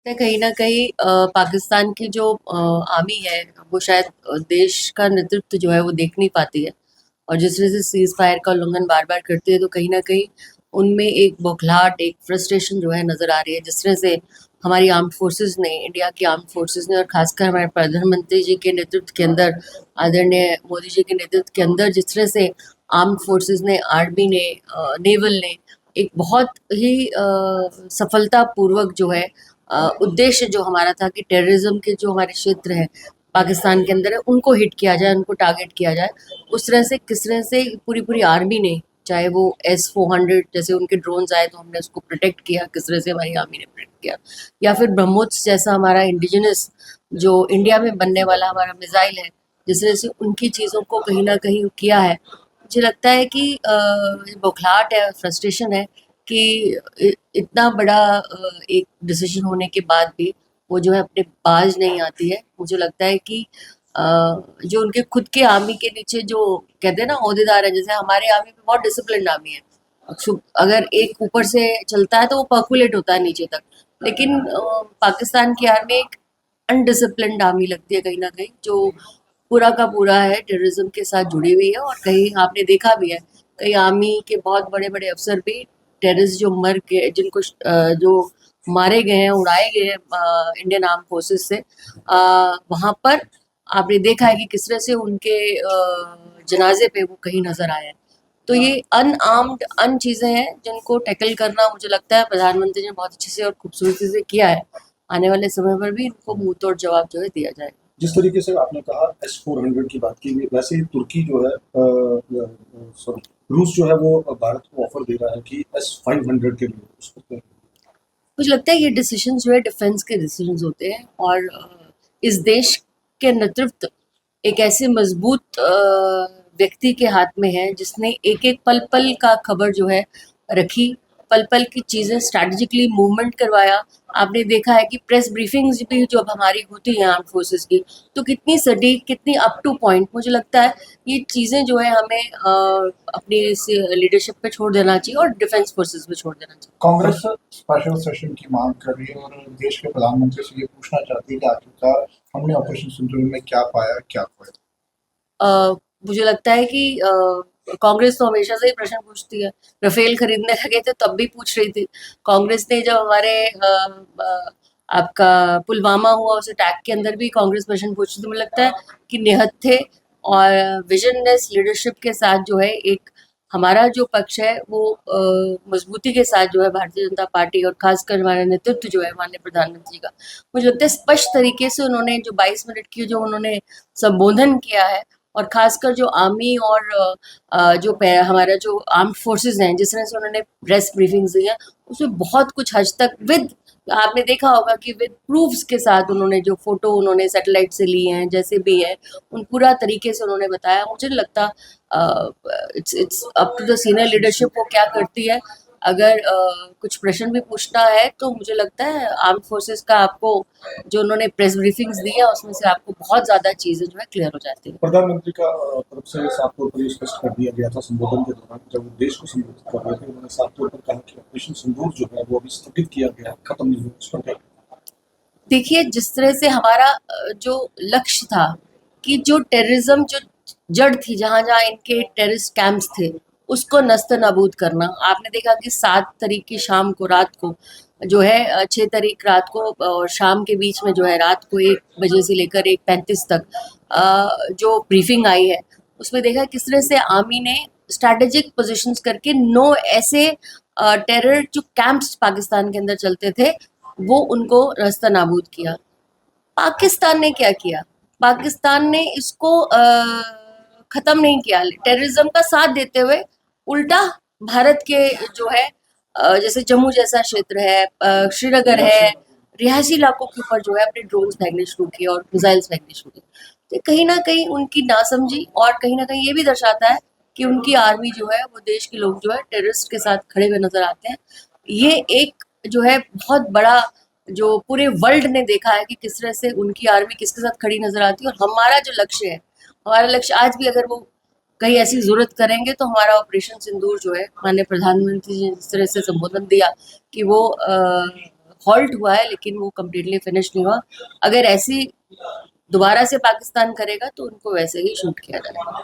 है कहीं ना कहीं पाकिस्तान की जो आर्मी है वो शायद देश का नेतृत्व जो है वो देख नहीं पाती है। और जिस तरह से सीज फायर का उल्लंघन बार बार करती है तो कहीं ना कहीं उनमें एक बौखलाहट एक फ्रस्ट्रेशन जो है नजर आ रही है। जिस तरह से हमारी आर्म्ड फोर्सेस ने, इंडिया की आर्म्ड फोर्सेस ने और खासकर हमारे प्रधानमंत्री जी के नेतृत्व के अंदर, आदरणीय मोदी जी के नेतृत्व के अंदर जिस तरह से आर्म्ड फोर्सेस ने, आर्मी ने, नेवल ने एक बहुत ही सफलतापूर्वक जो है उद्देश्य जो हमारा था कि टेररिज्म के जो हमारे क्षेत्र हैं पाकिस्तान के अंदर है उनको हिट किया जाए, उनको टारगेट किया जाए। उस तरह से किस तरह से पूरी पूरी आर्मी ने, चाहे वो S-400 जैसे उनके ड्रोन्स आए तो हमने उसको प्रोटेक्ट किया, किस तरह से हमारी आर्मी ने प्रोटेक्ट किया, या फिर ब्रह्मोस जैसा हमारा इंडिजिनस जो इंडिया में बनने वाला हमारा मिसाइल है, जिस तरह से उनकी चीज़ों को कहीं ना कहीं किया है। मुझे लगता है कि बौखलाहट है, फ्रस्ट्रेशन है कि इतना बड़ा एक डिसीजन होने के बाद भी वो जो है अपने बाज नहीं आती है। मुझे लगता है कि अ, जो उनके खुद के आर्मी के नीचे जो कहते हैं ना ओहदेदार है, जैसे हमारे आर्मी में बहुत डिसिप्लिन आर्मी है। अगर एक ऊपर से चलता है तो वो पर्कुलेट होता है नीचे तक, लेकिन पाकिस्तान की आर्मी एक अनडिसिप्लिन्ड आर्मी लगती है कहीं ना कहीं, जो पूरा का पूरा है टेररिज्म के साथ जुड़ी हुई है। और कहीं आपने देखा भी है कई आर्मी के बहुत बड़े बड़े अफसर भी टेररिस्ट जो मर के जिनको जो मारे गए हैं, उड़ाए गए हैं इंडियन आर्म फोर्सेस से, वहाँ पर आपने देखा है कि किस तरह से उनके जनाजे पे वो कहीं नजर आए हैं। तो ये अनआर्म्ड अन चीजें हैं जिनको टैकल करना मुझे लगता है प्रधानमंत्री ने बहुत अच्छे से और खूबसूरती से किया है। आने वाले समय पर भी इनको मुंह तोड़ जवाब जो है दिया जाएगा। जिस तरीके से आपने कहा S-400 की बात की गई, वैसे ही तुर्की जो है सॉरी रूस जो है वो भारत को ऑफर दे रहा है कि S-500 के लिए उसको मुझे लगता है ये डिसीजन जो है डिफेंस के डिसीजन होते हैं। और इस देश के नेतृत्व एक ऐसे मजबूत व्यक्ति के हाथ में है जिसने एक एक पल पल का खबर जो है रखी, पल पल की चीज़ें स्ट्रैटेजिकली मूवमेंट करवाया। आपने देखा है कि प्रेस ब्रीफिंग्स भी जो अब हमारी होती हैं आर्म फोर्सेस की, तो कितनी सटीक, कितनी अप टू पॉइंट। मुझे लगता है ये चीज़ें जो है हमें अपनी इस लीडरशिप पे छोड़ देना चाहिए और डिफेंस फोर्सेस पे छोड़ देना चाहिए। कांग्रेस स्पेशल सेशन की मांग कर रही है और देश के प्रधानमंत्री से ये पूछना चाहती है कि आखिरकार हमने ऑपरेशन सिंदूर में क्या पाया, क्या खोया। मुझे लगता है कि कांग्रेस तो हमेशा से ही प्रश्न पूछती है। राफेल खरीदने लगे थे तब भी पूछ रही थी। कांग्रेस ने जब हमारे आपका पुलवामा हुआ उस अटैक के अंदर भी कांग्रेस प्रश्न पूछ रही थी। मुझे लगता है कि निहत्थे थे और विजनलेस लीडरशिप के साथ जो है एक हमारा जो पक्ष है वो मजबूती के साथ जो है भारतीय जनता पार्टी और खासकर हमारा नेतृत्व जो है माननीय प्रधानमंत्री का, मुझे लगता है स्पष्ट तरीके से उन्होंने जो 22 मिनट की जो उन्होंने संबोधन किया है, और खासकर जो आर्मी और हमारा जो आर्म्ड फोर्सेस हैं जिस तरह से उन्होंने प्रेस ब्रीफिंग्स दी हैं, उसमें बहुत कुछ हद तक विद, आपने देखा होगा कि विद प्रूफ्स के साथ उन्होंने जो फोटो उन्होंने सैटेलाइट से लिए हैं जैसे भी है, उन पूरा तरीके से उन्होंने बताया। मुझे नहीं लगता it's up to the senior leadership वो क्या करती है। अगर कुछ प्रश्न भी पूछना है तो मुझे लगता है आर्म्ड फोर्सेस का आपको जो उन्होंने प्रेस ब्रीफिंग्स दी है उसमें से आपको बहुत ज़्यादा चीज़ें जो है क्लियर हो जाती हैं। प्रधानमंत्री का तरफ से साफ तौर पर ये स्पष्ट कर दिया गया था संबोधन के दौरान, जब वो देश को संबोधित कर रहे थे उन्होंने साफ तौर पर कहा कि ऑपरेशन सिंदूर जो है वो अभी स्थगित किया गया है, खत्म नहीं हुआ। उस पर क्या? देखिए जिस तरह से हमारा जो लक्ष्य था कि जो टेररिज्म जो जड़ थी, जहाँ जहाँ इनके टेररिस्ट कैंप्स थे उसको नस्ते नाबूद करना। आपने देखा कि 7 तारीख की शाम को, रात को जो है 6 तारीख रात को और शाम के बीच में जो है रात को 1 बजे से लेकर 1:35 तक जो ब्रीफिंग आई है उसमें देखा किस तरह से आर्मी ने स्ट्रैटेजिक पोजीशंस करके 9 ऐसे टेरर जो कैंप्स पाकिस्तान के अंदर चलते थे वो उनको रास्ता नाबूद किया। पाकिस्तान ने क्या किया? पाकिस्तान ने इसको ख़त्म नहीं किया, टेररिज्म का साथ देते हुए उल्टा भारत के जो है जैसे जम्मू जैसा क्षेत्र है, श्रीनगर है, रिहायशी इलाकों के ऊपर जो है अपने ड्रोन्स फेंकने शुरू किए और मिसाइल्स फेंकने शुरू किए। तो कहीं ना कहीं उनकी नासमझी और कहीं ना कहीं ये भी दर्शाता है कि उनकी आर्मी जो है वो देश के लोग जो है टेररिस्ट के साथ खड़े हुए नजर आते हैं। ये एक जो है बहुत बड़ा जो पूरे वर्ल्ड ने देखा है कि किस तरह से उनकी आर्मी किसके साथ खड़ी नजर आती है। और हमारा जो लक्ष्य है, हमारा लक्ष्य आज भी अगर वो कहीं ऐसी जरूरत करेंगे तो हमारा ऑपरेशन सिंदूर जो है माननीय प्रधानमंत्री जी ने जिस तरह से संबोधन दिया कि वो हॉल्ट हुआ है, लेकिन वो कम्प्लीटली फिनिश नहीं हुआ। अगर ऐसी दोबारा से पाकिस्तान करेगा तो उनको वैसे ही शूट किया जाएगा।